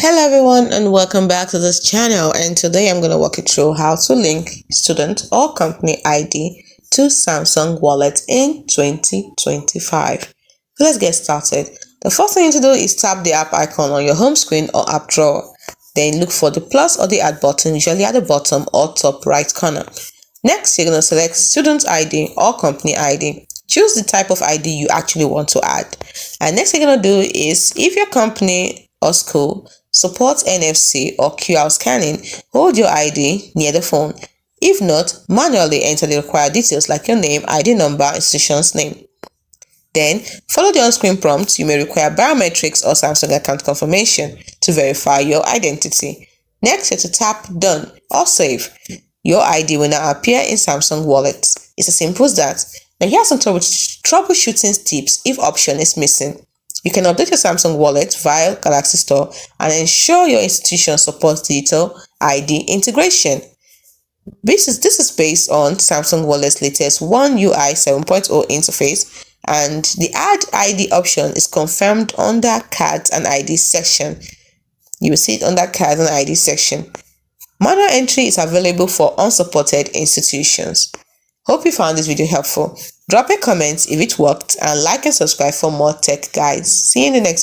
Hello everyone and welcome back to this channel, and today I'm going to walk you through how to link student or company ID to Samsung Wallet in 2025. So let's get started. The first thing to do is tap the app icon on your home screen or app drawer. Then look for the plus or the add button, usually at the bottom or top right corner. Next, you're going to select student ID or company ID. Choose the type of ID you actually want to add. And next thing you're going to do is, if your company or school supports NFC or QR scanning, hold your ID near the phone. If not, manually enter the required details like your name, ID number, institution's name. Then, follow the on-screen prompts. You may require biometrics or Samsung account confirmation to verify your identity. Next, you have to tap Done or Save. Your ID will now appear in Samsung Wallet. It's as simple as that. Now, here are some troubleshooting tips if option is missing. You can update your Samsung Wallet via Galaxy Store and ensure your institution supports digital ID integration. This is based on Samsung Wallet's latest One UI 7.0 interface, and the Add ID option is confirmed under Cards and ID section. You will see it under Cards and ID section. Manual entry is available for unsupported institutions. Hope you found this video helpful. Drop a comment if it worked and like and subscribe for more tech guides. See you in the next video.